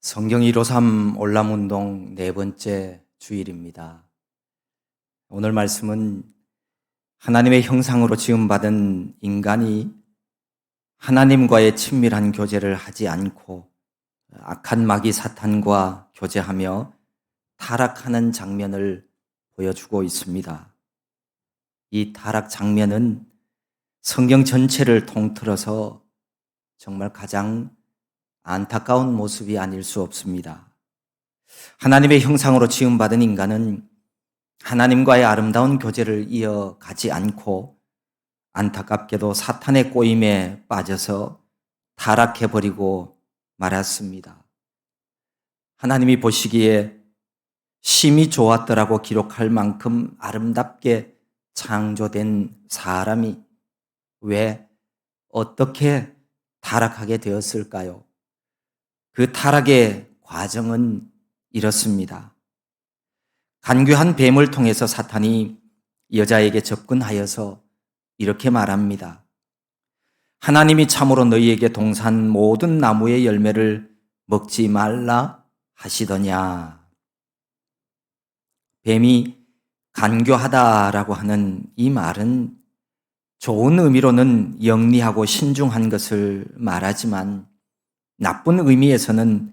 성경 153 올람운동 네 번째 주일입니다. 오늘 말씀은 하나님의 형상으로 지음받은 인간이 하나님과의 친밀한 교제를 하지 않고 악한 마귀 사탄과 교제하며 타락하는 장면을 보여주고 있습니다. 이 타락 장면은 성경 전체를 통틀어서 정말 가장 안타까운 모습이 아닐 수 없습니다. 하나님의 형상으로 지음받은 인간은 하나님과의 아름다운 교제를 이어가지 않고 안타깝게도 사탄의 꼬임에 빠져서 타락해버리고 말았습니다. 하나님이 보시기에 심히 좋았더라고 기록할 만큼 아름답게 창조된 사람이 왜 어떻게 타락하게 되었을까요? 그 타락의 과정은 이렇습니다. 간교한 뱀을 통해서 사탄이 여자에게 접근하여서 이렇게 말합니다. 하나님이 참으로 너희에게 동산 모든 나무의 열매를 먹지 말라 하시더냐. 뱀이 간교하다라고 하는 이 말은 좋은 의미로는 영리하고 신중한 것을 말하지만 나쁜 의미에서는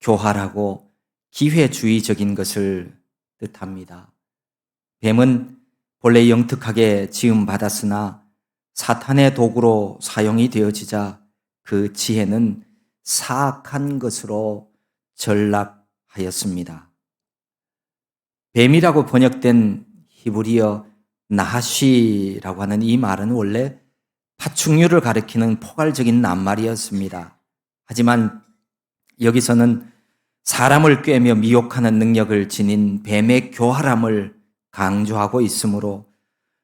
교활하고 기회주의적인 것을 뜻합니다. 뱀은 본래 영특하게 지음받았으나 사탄의 도구로 사용이 되어지자 그 지혜는 사악한 것으로 전락하였습니다. 뱀이라고 번역된 히브리어 나하시라고 하는 이 말은 원래 파충류를 가리키는 포괄적인 낱말이었습니다. 하지만 여기서는 사람을 꿰며 미혹하는 능력을 지닌 뱀의 교활함을 강조하고 있으므로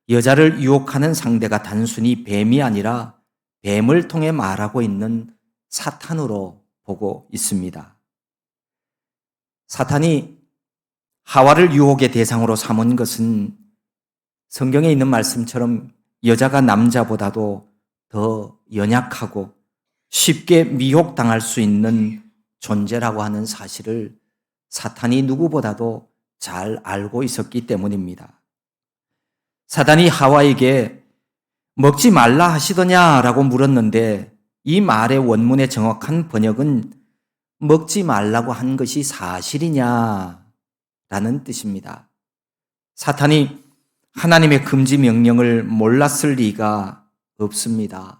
여자를 유혹하는 상대가 단순히 뱀이 아니라 뱀을 통해 말하고 있는 사탄으로 보고 있습니다. 사탄이 하와를 유혹의 대상으로 삼은 것은 성경에 있는 말씀처럼 여자가 남자보다도 더 연약하고 쉽게 미혹당할 수 있는 존재라고 하는 사실을 사탄이 누구보다도 잘 알고 있었기 때문입니다. 사탄이 하와에게 먹지 말라 하시더냐라고 물었는데 이 말의 원문의 정확한 번역은 먹지 말라고 한 것이 사실이냐라는 뜻입니다. 사탄이 하나님의 금지 명령을 몰랐을 리가 없습니다.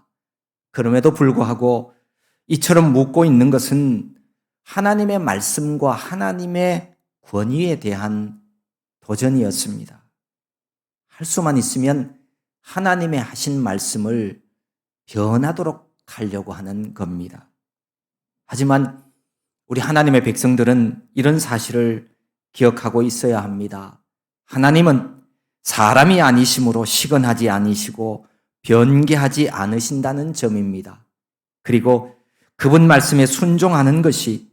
그럼에도 불구하고 이처럼 묻고 있는 것은 하나님의 말씀과 하나님의 권위에 대한 도전이었습니다. 할 수만 있으면 하나님의 하신 말씀을 변하도록 하려고 하는 겁니다. 하지만 우리 하나님의 백성들은 이런 사실을 기억하고 있어야 합니다. 하나님은 사람이 아니심으로 시건하지 아니시고 변개하지 않으신다는 점입니다. 그리고 그분 말씀에 순종하는 것이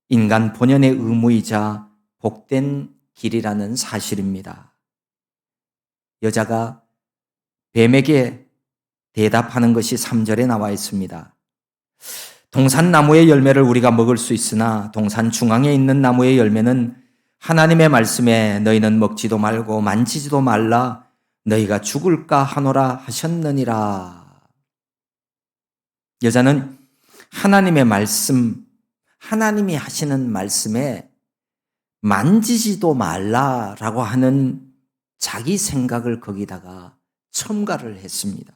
인간 본연의 의무이자 복된 길이라는 사실입니다. 여자가 뱀에게 대답하는 것이 3절에 나와 있습니다. 동산나무의 열매를 우리가 먹을 수 있으나 동산 중앙에 있는 나무의 열매는 하나님의 말씀에 너희는 먹지도 말고 만지지도 말라 너희가 죽을까 하노라 하셨느니라. 여자는 하나님의 말씀, 하나님이 하시는 말씀에 만지지도 말라라고 하는 자기 생각을 거기다가 첨가를 했습니다.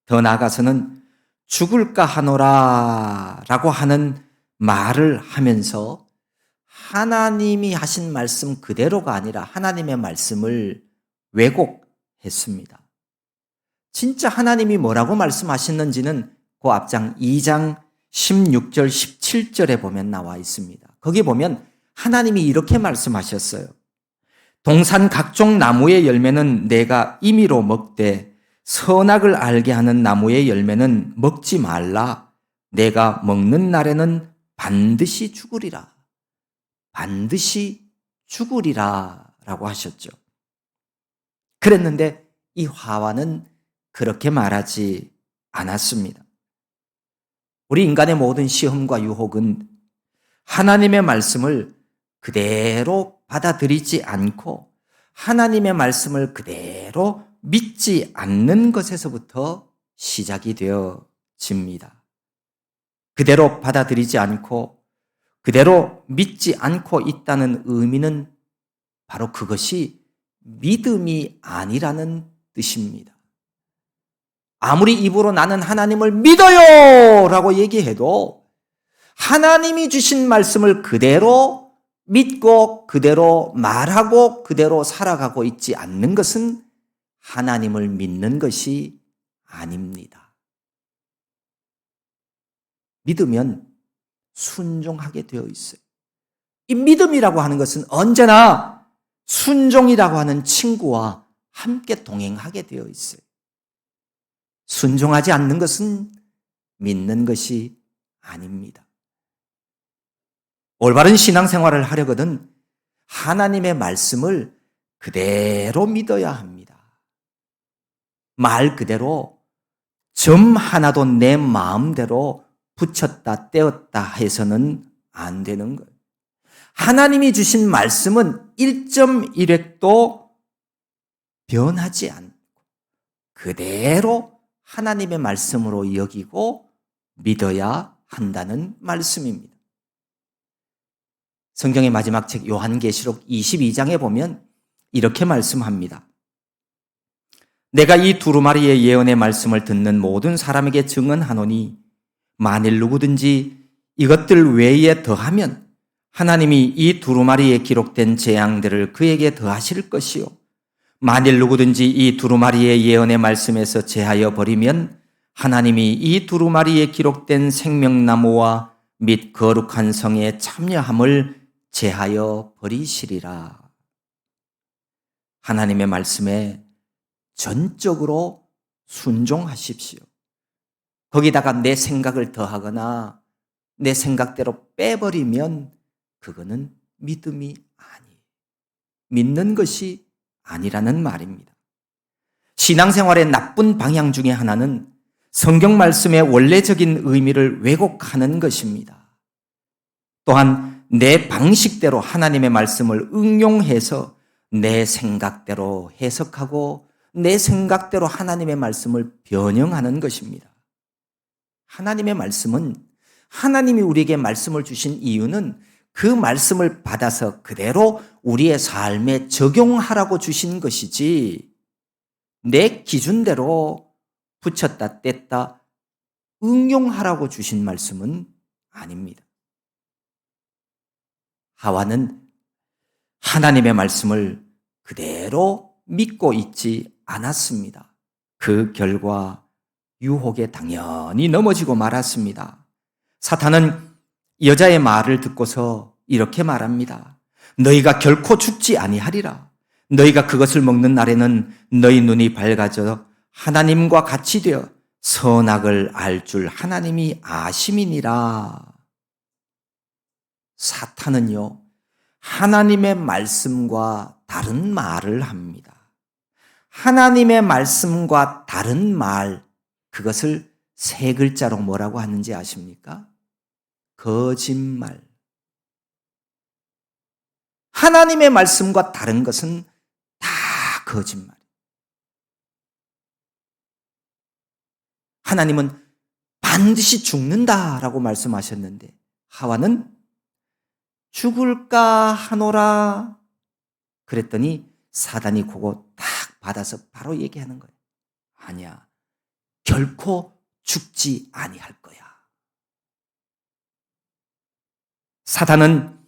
더 나아가서는 죽을까 하노라라고 하는 말을 하면서 하나님이 하신 말씀 그대로가 아니라 하나님의 말씀을 왜곡했습니다. 진짜 하나님이 뭐라고 말씀하셨는지는 그 앞장 2장 16절 17절에 보면 나와 있습니다. 거기 보면 하나님이 이렇게 말씀하셨어요. 동산 각종 나무의 열매는 내가 임의로 먹되 선악을 알게 하는 나무의 열매는 먹지 말라. 내가 먹는 날에는 반드시 죽으리라. 반드시 죽으리라 라고 하셨죠. 그랬는데 이 하와는 그렇게 말하지 않았습니다. 우리 인간의 모든 시험과 유혹은 하나님의 말씀을 그대로 받아들이지 않고 하나님의 말씀을 그대로 믿지 않는 것에서부터 시작이 되어집니다. 그대로 받아들이지 않고 그대로 믿지 않고 있다는 의미는 바로 그것이 믿음이 아니라는 뜻입니다. 아무리 입으로 나는 하나님을 믿어요! 라고 얘기해도 하나님이 주신 말씀을 그대로 믿고 그대로 말하고 그대로 살아가고 있지 않는 것은 하나님을 믿는 것이 아닙니다. 믿으면 순종하게 되어 있어요. 이 믿음이라고 하는 것은 언제나 순종이라고 하는 친구와 함께 동행하게 되어 있어요. 순종하지 않는 것은 믿는 것이 아닙니다. 올바른 신앙생활을 하려거든 하나님의 말씀을 그대로 믿어야 합니다. 말 그대로 점 하나도 내 마음대로 붙였다 떼었다 해서는 안 되는 거예요. 하나님이 주신 말씀은 1.1획도 변하지 않고 그대로 하나님의 말씀으로 여기고 믿어야 한다는 말씀입니다. 성경의 마지막 책 요한계시록 22장에 보면 이렇게 말씀합니다. 내가 이 두루마리의 예언의 말씀을 듣는 모든 사람에게 증언하노니 만일 누구든지 이것들 외에 더하면 하나님이 이 두루마리에 기록된 재앙들을 그에게 더하실 것이요 만일 누구든지 이 두루마리의 예언의 말씀에서 제하여 버리면 하나님이 이 두루마리에 기록된 생명나무와 및 거룩한 성에 참여함을 제하여 버리시리라. 하나님의 말씀에 전적으로 순종하십시오. 거기다가 내 생각을 더하거나 내 생각대로 빼버리면 그거는 믿음이 아니에요. 믿는 것이 아니라는 말입니다. 신앙생활의 나쁜 방향 중에 하나는 성경 말씀의 원래적인 의미를 왜곡하는 것입니다. 또한 내 방식대로 하나님의 말씀을 응용해서 내 생각대로 해석하고 내 생각대로 하나님의 말씀을 변형하는 것입니다. 하나님의 말씀은 하나님이 우리에게 말씀을 주신 이유는 그 말씀을 받아서 그대로 우리의 삶에 적용하라고 주신 것이지 내 기준대로 붙였다 뗐다 응용하라고 주신 말씀은 아닙니다. 하와는 하나님의 말씀을 그대로 믿고 있지 않았습니다. 그 결과 유혹에 당연히 넘어지고 말았습니다. 사탄은 여자의 말을 듣고서 이렇게 말합니다. 너희가 결코 죽지 아니하리라. 너희가 그것을 먹는 날에는 너희 눈이 밝아져 하나님과 같이 되어 선악을 알 줄 하나님이 아심이니라. 사탄은요, 하나님의 말씀과 다른 말을 합니다. 하나님의 말씀과 다른 말, 그것을 세 글자로 뭐라고 하는지 아십니까? 거짓말. 하나님의 말씀과 다른 것은 다 거짓말. 하나님은 반드시 죽는다라고 말씀하셨는데 하와는 죽을까 하노라 그랬더니 사단이 그거 딱 받아서 바로 얘기하는 거예요. 아니야, 결코 죽지 아니할 거야. 사단은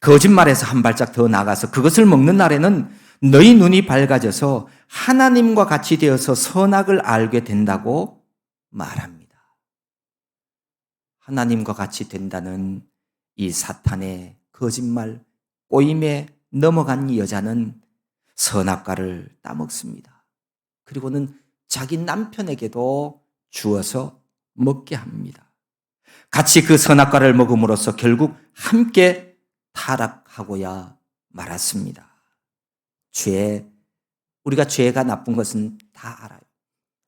거짓말에서 한 발짝 더 나가서 그것을 먹는 날에는 너희 눈이 밝아져서 하나님과 같이 되어서 선악을 알게 된다고 말합니다. 하나님과 같이 된다는 이 사탄의 거짓말, 꼬임에 넘어간 여자는 선악과를 따먹습니다. 그리고는 자기 남편에게도 주어서 먹게 합니다. 같이 그 선악과를 먹음으로써 결국 함께 타락하고야 말았습니다. 우리가 죄가 나쁜 것은 다 알아요.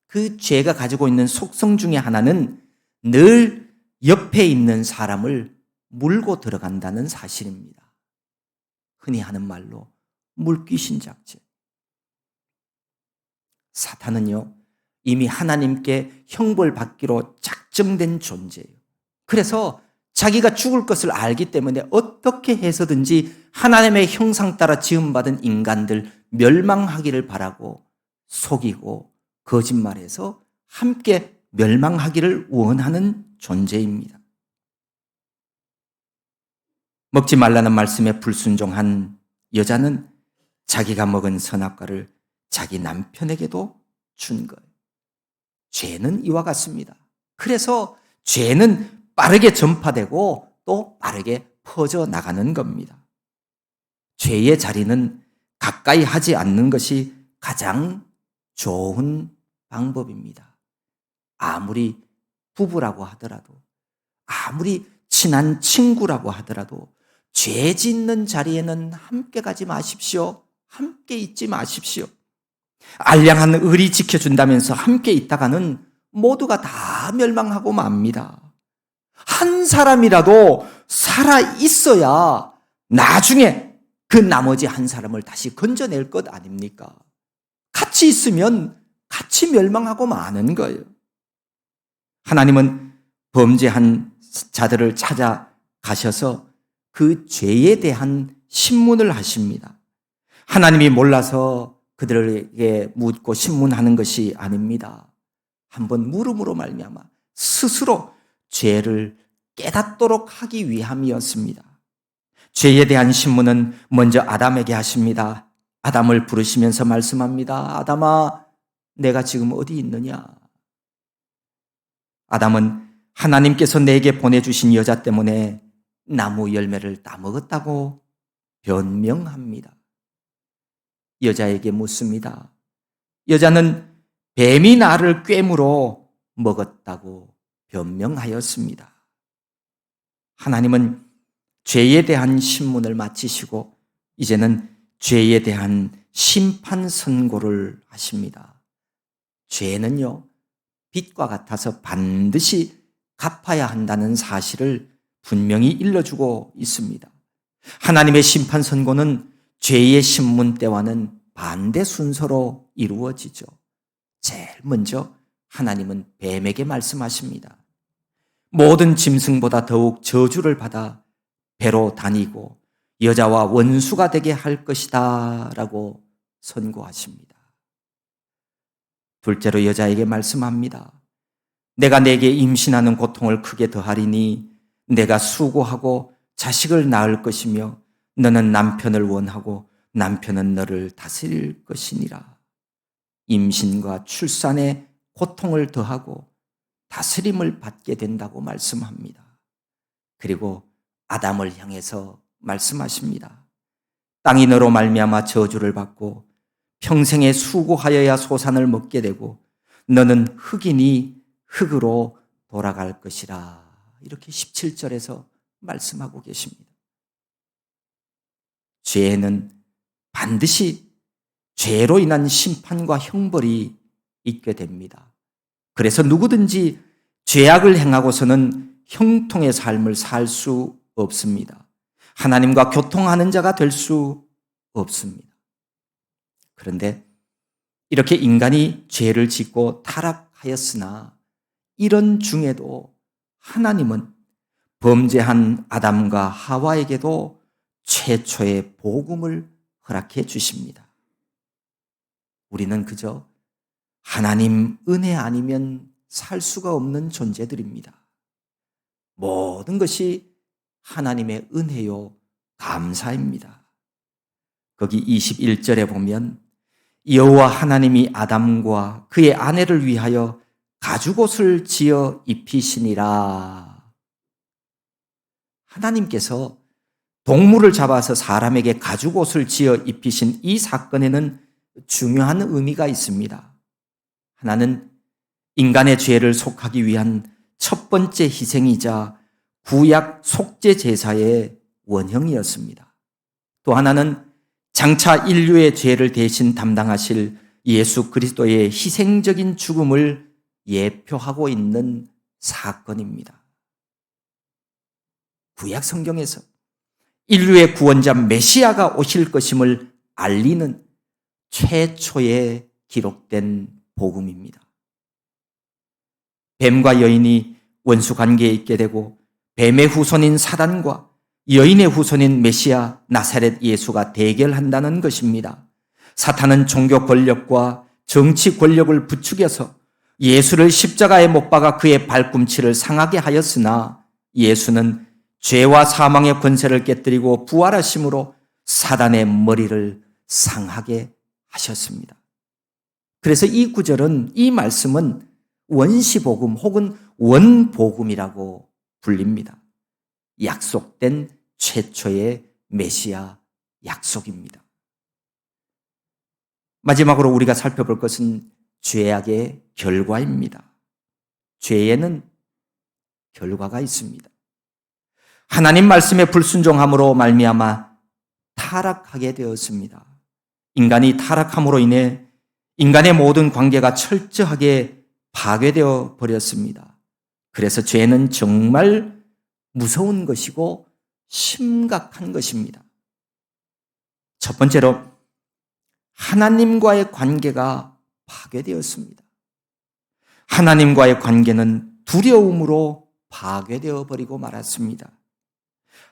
그 죄가 가지고 있는 속성 중에 하나는 늘 옆에 있는 사람을 물고 들어간다는 사실입니다. 흔히 하는 말로 물귀신 작전. 사탄은요, 이미 하나님께 형벌받기로 작정된 존재예요. 그래서 자기가 죽을 것을 알기 때문에 어떻게 해서든지 하나님의 형상 따라 지음받은 인간들 멸망하기를 바라고 속이고 거짓말해서 함께 멸망하기를 원하는 존재입니다. 먹지 말라는 말씀에 불순종한 여자는 자기가 먹은 선악과를 자기 남편에게도 준 거예요. 죄는 이와 같습니다. 그래서 죄는 빠르게 전파되고 또 빠르게 퍼져나가는 겁니다. 죄의 자리는 가까이 하지 않는 것이 가장 좋은 방법입니다. 아무리 부부라고 하더라도, 아무리 친한 친구라고 하더라도 죄 짓는 자리에는 함께 가지 마십시오. 함께 있지 마십시오. 알량한 의리 지켜준다면서 함께 있다가는 모두가 다 멸망하고 맙니다. 한 사람이라도 살아 있어야 나중에 그 나머지 한 사람을 다시 건져낼 것 아닙니까? 같이 있으면 같이 멸망하고 마는 거예요. 하나님은 범죄한 자들을 찾아가셔서 그 죄에 대한 신문을 하십니다. 하나님이 몰라서 그들에게 묻고 신문하는 것이 아닙니다. 한번 물음으로 말미암아 스스로 죄를 깨닫도록 하기 위함이었습니다. 죄에 대한 신문은 먼저 아담에게 하십니다. 아담을 부르시면서 말씀합니다. 아담아, 내가 지금 어디 있느냐? 아담은 하나님께서 내게 보내주신 여자 때문에 나무 열매를 따먹었다고 변명합니다. 여자에게 묻습니다. 여자는 뱀이 나를 꿰물어 먹었다고 변명하였습니다. 하나님은 죄에 대한 신문을 마치시고 이제는 죄에 대한 심판 선고를 하십니다. 죄는요, 빛과 같아서 반드시 갚아야 한다는 사실을 분명히 일러주고 있습니다. 하나님의 심판 선고는 죄의 신문 때와는 반대 순서로 이루어지죠. 제일 먼저 하나님은 뱀에게 말씀하십니다. 모든 짐승보다 더욱 저주를 받아 배로 다니고 여자와 원수가 되게 할 것이다 라고 선고하십니다. 둘째로 여자에게 말씀합니다. 내가 내게 임신하는 고통을 크게 더하리니 내가 수고하고 자식을 낳을 것이며 너는 남편을 원하고 남편은 너를 다스릴 것이니라. 임신과 출산에 고통을 더하고 다스림을 받게 된다고 말씀합니다. 그리고 아담을 향해서 말씀하십니다. 땅이 너로 말미암아 저주를 받고 평생에 수고하여야 소산을 먹게 되고 너는 흙이니 흙으로 돌아갈 것이라. 이렇게 17절에서 말씀하고 계십니다. 죄는 반드시 죄로 인한 심판과 형벌이 있게 됩니다. 그래서 누구든지 죄악을 행하고서는 형통의 삶을 살 수 없습니다. 하나님과 교통하는 자가 될 수 없습니다. 그런데 이렇게 인간이 죄를 짓고 타락하였으나 이런 중에도 하나님은 범죄한 아담과 하와에게도 최초의 복음을 허락해 주십니다. 우리는 그저 하나님 은혜 아니면 살 수가 없는 존재들입니다. 모든 것이 하나님의 은혜요 감사입니다. 거기 21절에 보면 여호와 하나님이 아담과 그의 아내를 위하여 가죽옷을 지어 입히시니라. 하나님께서 동물을 잡아서 사람에게 가죽옷을 지어 입히신 이 사건에는 중요한 의미가 있습니다. 하나는 인간의 죄를 속하기 위한 첫 번째 희생이자 구약 속죄 제사의 원형이었습니다. 또 하나는 장차 인류의 죄를 대신 담당하실 예수 그리스도의 희생적인 죽음을 예표하고 있는 사건입니다. 구약 성경에서 인류의 구원자 메시아가 오실 것임을 알리는 최초의 기록된 복음입니다. 뱀과 여인이 원수 관계에 있게 되고 뱀의 후손인 사단과 여인의 후손인 메시아 나사렛 예수가 대결한다는 것입니다. 사탄은 종교 권력과 정치 권력을 부추겨서 예수를 십자가에 못 박아 그의 발꿈치를 상하게 하였으나 예수는 죄와 사망의 권세를 깨뜨리고 부활하심으로 사단의 머리를 상하게 하셨습니다. 그래서 이 구절은, 이 말씀은 원시복음 혹은 원복음이라고 불립니다. 약속된 최초의 메시아 약속입니다. 마지막으로 우리가 살펴볼 것은 죄악의 결과입니다. 죄에는 결과가 있습니다. 하나님 말씀에 불순종함으로 말미암아 타락하게 되었습니다. 인간이 타락함으로 인해 인간의 모든 관계가 철저하게 파괴되어 버렸습니다. 그래서 죄는 정말 무서운 것이고 심각한 것입니다. 첫 번째로 하나님과의 관계가 파괴되었습니다. 하나님과의 관계는 두려움으로 파괴되어 버리고 말았습니다.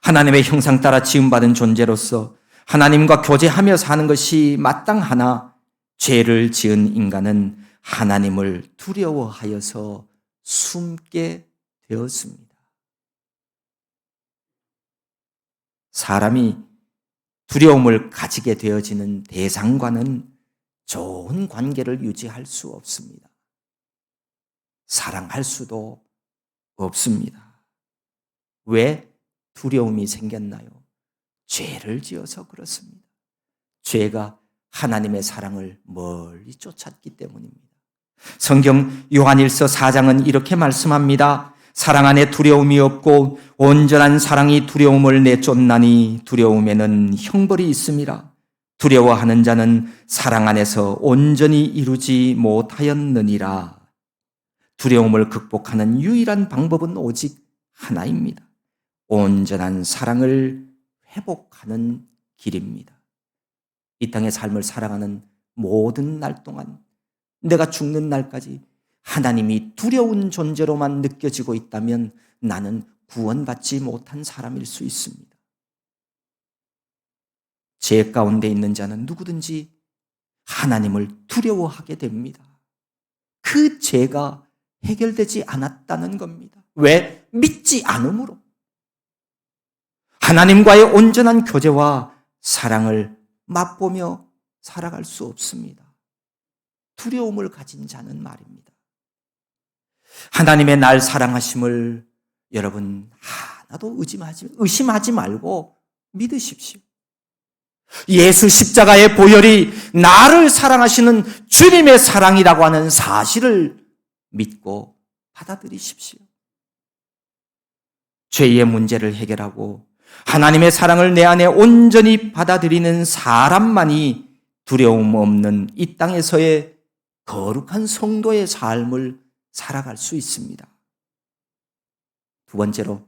하나님의 형상 따라 지음받은 존재로서 하나님과 교제하며 사는 것이 마땅하나 죄를 지은 인간은 하나님을 두려워하여서 숨게 되었습니다. 사람이 두려움을 가지게 되어지는 대상과는 좋은 관계를 유지할 수 없습니다. 사랑할 수도 없습니다. 왜 두려움이 생겼나요? 죄를 지어서 그렇습니다. 죄가 하나님의 사랑을 멀리 쫓았기 때문입니다. 성경 요한일서 4장은 이렇게 말씀합니다. 사랑 안에 두려움이 없고 온전한 사랑이 두려움을 내쫓나니 두려움에는 형벌이 있음이라. 두려워하는 자는 사랑 안에서 온전히 이루지 못하였느니라. 두려움을 극복하는 유일한 방법은 오직 하나입니다. 온전한 사랑을 회복하는 길입니다. 이 땅의 삶을 살아가는 모든 날 동안 내가 죽는 날까지 하나님이 두려운 존재로만 느껴지고 있다면 나는 구원받지 못한 사람일 수 있습니다. 죄 가운데 있는 자는 누구든지 하나님을 두려워하게 됩니다. 그 죄가 해결되지 않았다는 겁니다. 왜? 믿지 않음으로. 하나님과의 온전한 교제와 사랑을 맛보며 살아갈 수 없습니다. 두려움을 가진 자는 말입니다. 하나님의 날 사랑하심을 여러분 하나도 의심하지 말고 믿으십시오. 예수 십자가의 보혈이 나를 사랑하시는 주님의 사랑이라고 하는 사실을 믿고 받아들이십시오. 죄의 문제를 해결하고 하나님의 사랑을 내 안에 온전히 받아들이는 사람만이 두려움 없는 이 땅에서의 거룩한 성도의 삶을 살아갈 수 있습니다. 두 번째로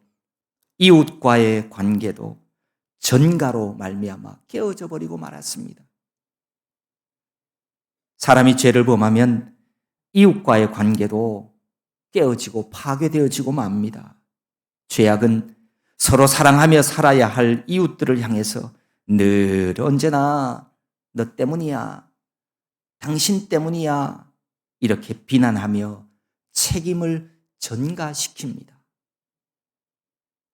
이웃과의 관계도 전가로 말미암아 깨어져 버리고 말았습니다. 사람이 죄를 범하면 이웃과의 관계도 깨어지고 파괴되어지고 맙니다. 죄악은 서로 사랑하며 살아야 할 이웃들을 향해서 늘 언제나 너 때문이야, 당신 때문이야 이렇게 비난하며 책임을 전가시킵니다.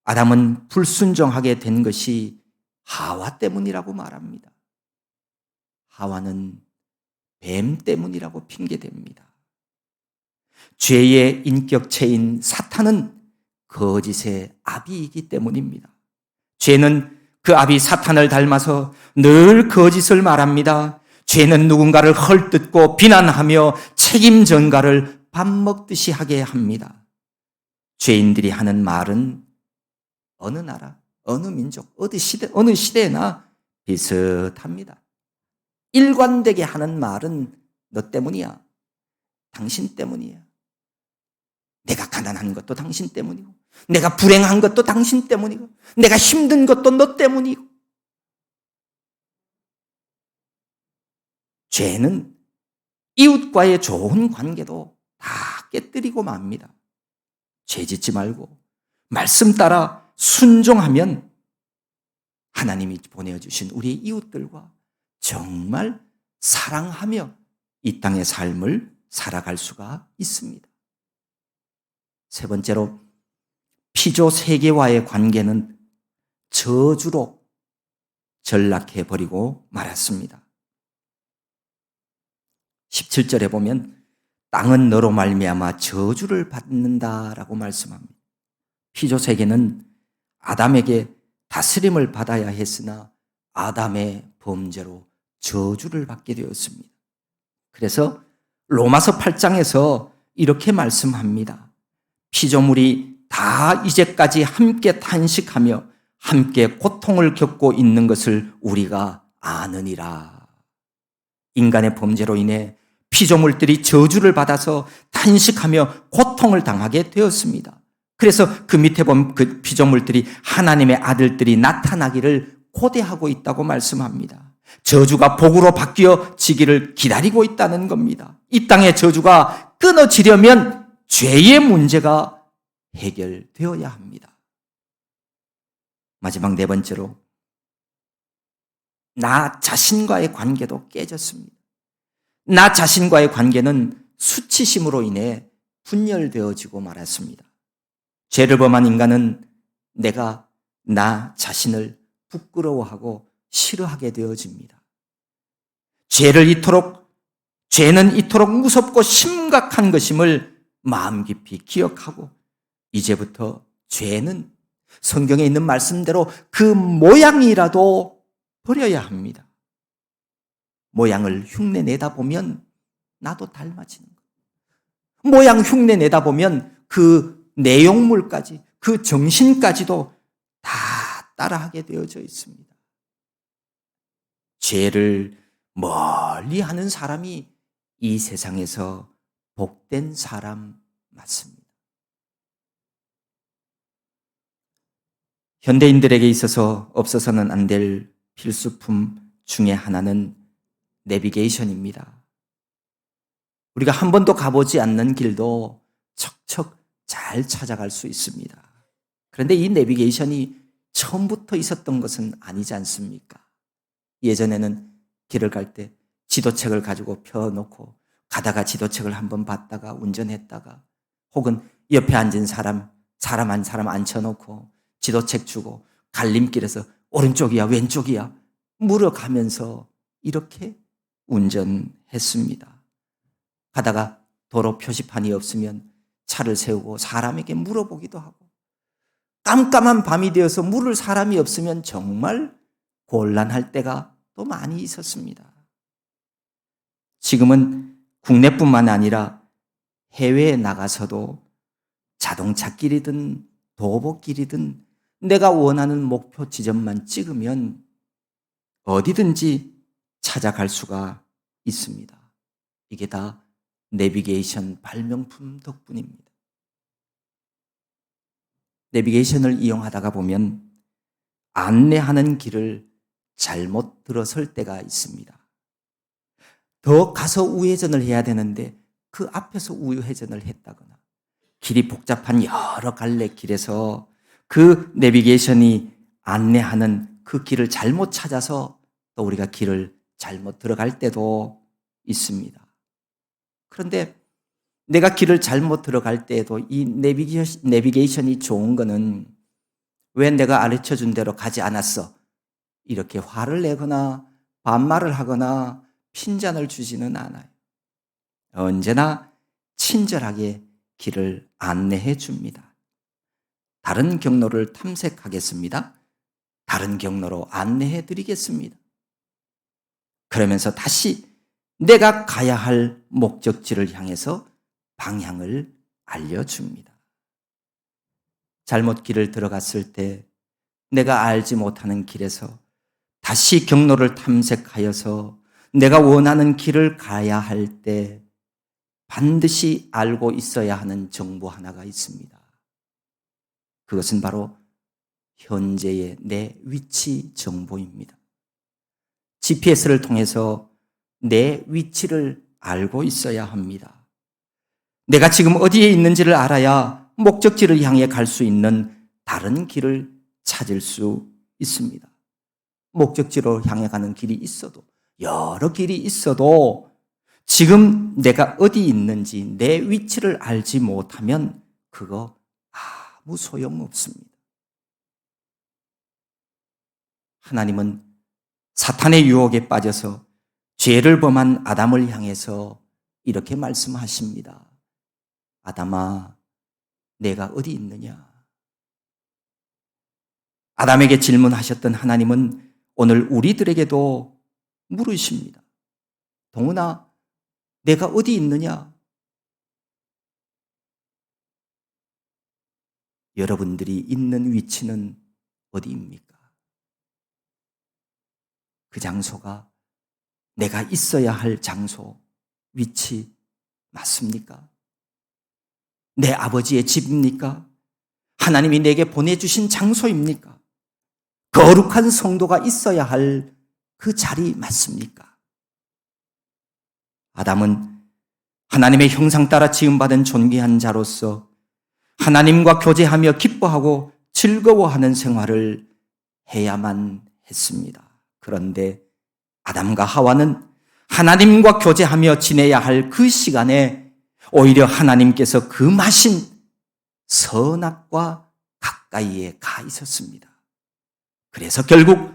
아담은 불순종하게 된 것이 하와 때문이라고 말합니다. 하와는 뱀 때문이라고 핑계댑니다. 죄의 인격체인 사탄은 거짓의 아비이기 때문입니다. 죄는 그 아비 사탄을 닮아서 늘 거짓을 말합니다. 죄는 누군가를 헐뜯고 비난하며 책임 전가를 밥 먹듯이 하게 합니다. 죄인들이 하는 말은 어느 나라, 어느 민족, 어느 시대나 비슷합니다. 일관되게 하는 말은 너 때문이야, 당신 때문이야. 내가 가난한 것도 당신 때문이고, 내가 불행한 것도 당신 때문이고, 내가 힘든 것도 너 때문이고. 죄는 이웃과의 좋은 관계도 다 깨뜨리고 맙니다. 죄 짓지 말고 말씀 따라 순종하면 하나님이 보내주신 우리 이웃들과 정말 사랑하며 이 땅의 삶을 살아갈 수가 있습니다. 세 번째로, 피조 세계와의 관계는 저주로 전락해버리고 말았습니다. 17절에 보면 땅은 너로 말미암아 저주를 받는다라고 말씀합니다. 피조 세계는 아담에게 다스림을 받아야 했으나 아담의 범죄로 저주를 받게 되었습니다. 그래서 로마서 8장에서 이렇게 말씀합니다. 피조물이 다 이제까지 함께 탄식하며 함께 고통을 겪고 있는 것을 우리가 아느니라. 인간의 범죄로 인해 피조물들이 저주를 받아서 탄식하며 고통을 당하게 되었습니다. 그래서 그 밑에 보면 그 피조물들이 하나님의 아들들이 나타나기를 고대하고 있다고 말씀합니다. 저주가 복으로 바뀌어지기를 기다리고 있다는 겁니다. 이 땅의 저주가 끊어지려면 죄의 문제가 해결되어야 합니다. 마지막 네 번째로, 나 자신과의 관계도 깨졌습니다. 나 자신과의 관계는 수치심으로 인해 분열되어지고 말았습니다. 죄를 범한 인간은 내가 나 자신을 부끄러워하고 싫어하게 되어집니다. 죄는 이토록 무섭고 심각한 것임을 마음 깊이 기억하고 이제부터 죄는 성경에 있는 말씀대로 그 모양이라도 버려야 합니다. 모양을 흉내 내다 보면 나도 닮아지는 거예요. 모양 흉내 내다 보면 그 내용물까지, 그 정신까지도 다 따라하게 되어져 있습니다. 죄를 멀리 하는 사람이 이 세상에서 복된 사람 맞습니다. 현대인들에게 있어서 없어서는 안 될 필수품 중에 하나는 내비게이션입니다. 우리가 한 번도 가보지 않는 길도 척척 잘 찾아갈 수 있습니다. 그런데 이 내비게이션이 처음부터 있었던 것은 아니지 않습니까? 예전에는 길을 갈 때 지도책을 가지고 펴놓고 가다가 지도책을 한번 봤다가 운전했다가, 혹은 옆에 앉은 사람 한 사람 앉혀놓고 지도책 주고 갈림길에서 오른쪽이야 왼쪽이야 물어가면서 이렇게 운전했습니다. 가다가 도로 표지판이 없으면 차를 세우고 사람에게 물어보기도 하고, 깜깜한 밤이 되어서 물을 사람이 없으면 정말 곤란할 때가 또 많이 있었습니다. 지금은 국내뿐만 아니라 해외에 나가서도 자동차길이든 도보길이든 내가 원하는 목표 지점만 찍으면 어디든지 찾아갈 수가 있습니다. 이게 다 내비게이션 발명품 덕분입니다. 내비게이션을 이용하다가 보면 안내하는 길을 잘못 들어설 때가 있습니다. 더 가서 우회전을 해야 되는데 그 앞에서 우회전을 했다거나, 길이 복잡한 여러 갈래 길에서 그 내비게이션이 안내하는 그 길을 잘못 찾아서 또 우리가 길을 잘못 들어갈 때도 있습니다. 그런데 내가 길을 잘못 들어갈 때에도 이 내비게이션이 좋은 거는, 왜 내가 가르쳐 준 대로 가지 않았어? 이렇게 화를 내거나 반말을 하거나 핀잔을 주지는 않아요. 언제나 친절하게 길을 안내해 줍니다. 다른 경로를 탐색하겠습니다. 다른 경로로 안내해 드리겠습니다. 그러면서 다시 내가 가야 할 목적지를 향해서 방향을 알려줍니다. 잘못 길을 들어갔을 때 내가 알지 못하는 길에서 다시 경로를 탐색하여서 내가 원하는 길을 가야 할 때 반드시 알고 있어야 하는 정보 하나가 있습니다. 그것은 바로 현재의 내 위치 정보입니다. GPS를 통해서 내 위치를 알고 있어야 합니다. 내가 지금 어디에 있는지를 알아야 목적지를 향해 갈 수 있는 다른 길을 찾을 수 있습니다. 목적지로 향해 가는 길이 있어도, 여러 길이 있어도 지금 내가 어디 있는지 내 위치를 알지 못하면 그거 아무 소용없습니다. 하나님은 사탄의 유혹에 빠져서 죄를 범한 아담을 향해서 이렇게 말씀하십니다. 아담아, 내가 어디 있느냐? 아담에게 질문하셨던 하나님은 오늘 우리들에게도 물으십니다. 동훈아, 내가 어디 있느냐? 여러분들이 있는 위치는 어디입니까? 그 장소가 내가 있어야 할 장소, 위치 맞습니까? 내 아버지의 집입니까? 하나님이 내게 보내주신 장소입니까? 거룩한 성도가 있어야 할 그 자리 맞습니까? 아담은 하나님의 형상 따라 지음받은 존귀한 자로서 하나님과 교제하며 기뻐하고 즐거워하는 생활을 해야만 했습니다. 그런데 아담과 하와는 하나님과 교제하며 지내야 할 그 시간에 오히려 하나님께서 금하신 선악과 가까이에 가 있었습니다. 그래서 결국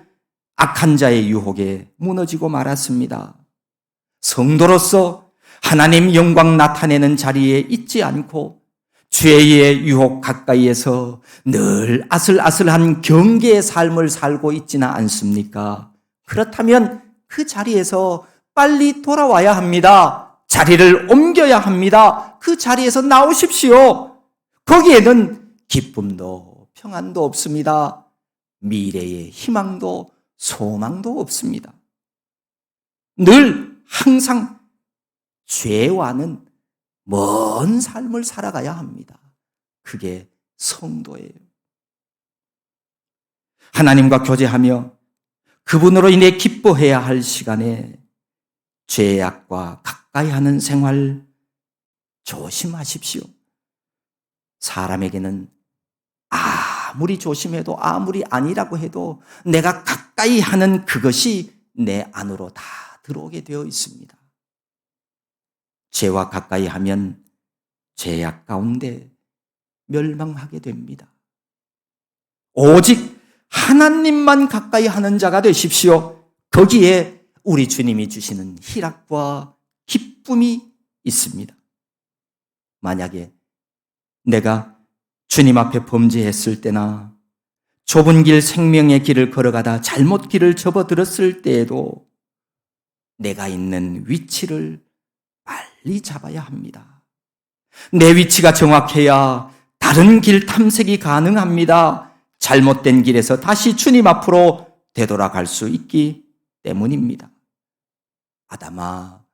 악한 자의 유혹에 무너지고 말았습니다. 성도로서 하나님 영광 나타내는 자리에 있지 않고 죄의 유혹 가까이에서 늘 아슬아슬한 경계의 삶을 살고 있지는 않습니까? 그렇다면 그 자리에서 빨리 돌아와야 합니다. 자리를 옮겨야 합니다. 그 자리에서 나오십시오. 거기에는 기쁨도 평안도 없습니다. 미래의 희망도 소망도 없습니다. 늘 항상 죄와는 먼 삶을 살아가야 합니다. 그게 성도예요. 하나님과 교제하며 그분으로 인해 기뻐해야 할 시간에 죄악과 가까이 하는 생활 조심하십시오. 사람에게는 아무리 조심해도 아무리 아니라고 해도 내가 가까이 하는 그것이 내 안으로 다 들어오게 되어 있습니다. 죄와 가까이 하면 죄악 가운데 멸망하게 됩니다. 오직 하나님만 가까이 하는 자가 되십시오. 거기에 우리 주님이 주시는 희락과 기쁨이 있습니다. 만약에 내가 주님 앞에 범죄했을 때나 좁은 길 생명의 길을 걸어가다 잘못 길을 접어들었을 때에도 내가 있는 위치를 빨리 잡아야 합니다. 내 위치가 정확해야 다른 길 탐색이 가능합니다. 잘못된 길에서 다시 주님 앞으로 되돌아갈 수 있기 때문입니다. 아담아,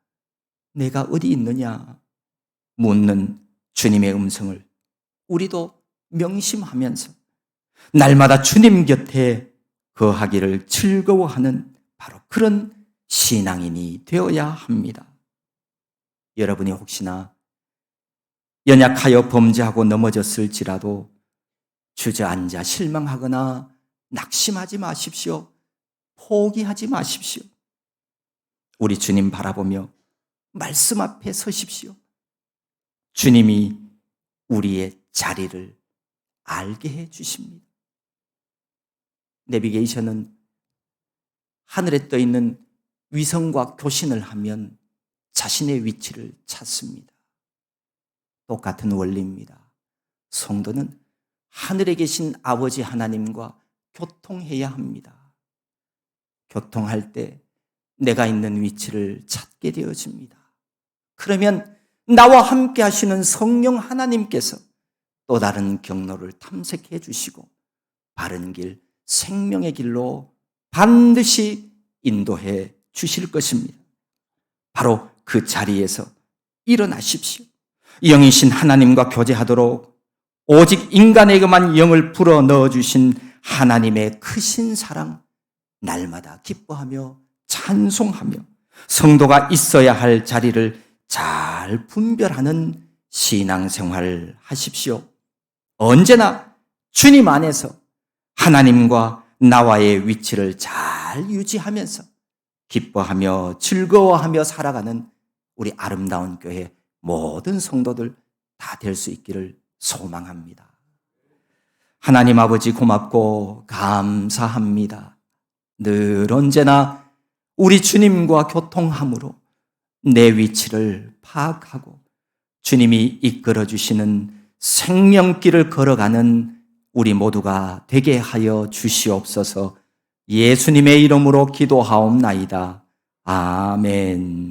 내가 어디 있느냐? 묻는 주님의 음성을 우리도 명심하면서 날마다 주님 곁에 거하기를 즐거워하는 바로 그런 신앙인이 되어야 합니다. 여러분이 혹시나 연약하여 범죄하고 넘어졌을지라도 주저앉아 실망하거나 낙심하지 마십시오. 포기하지 마십시오. 우리 주님 바라보며 말씀 앞에 서십시오. 주님이 우리의 자리를 알게 해 주십니다. 내비게이션은 하늘에 떠 있는 위성과 교신을 하면 자신의 위치를 찾습니다. 똑같은 원리입니다. 성도는 하늘에 계신 아버지 하나님과 교통해야 합니다. 교통할 때 내가 있는 위치를 찾게 되어집니다. 그러면 나와 함께 하시는 성령 하나님께서 또 다른 경로를 탐색해 주시고 바른 길, 생명의 길로 반드시 인도해 주실 것입니다. 바로 그 자리에서 일어나십시오. 영이신 하나님과 교제하도록 오직 인간에게만 영을 불어 넣어주신 하나님의 크신 사랑, 날마다 기뻐하며 찬송하며 성도가 있어야 할 자리를 잘 분별하는 신앙생활을 하십시오. 언제나 주님 안에서 하나님과 나와의 위치를 잘 유지하면서 기뻐하며 즐거워하며 살아가는 우리 아름다운 교회 모든 성도들 다 될 수 있기를 소망합니다. 하나님 아버지 고맙고 감사합니다. 늘 언제나 우리 주님과 교통함으로 내 위치를 파악하고 주님이 이끌어 주시는 생명길을 걸어가는 우리 모두가 되게 하여 주시옵소서. 예수님의 이름으로 기도하옵나이다. 아멘.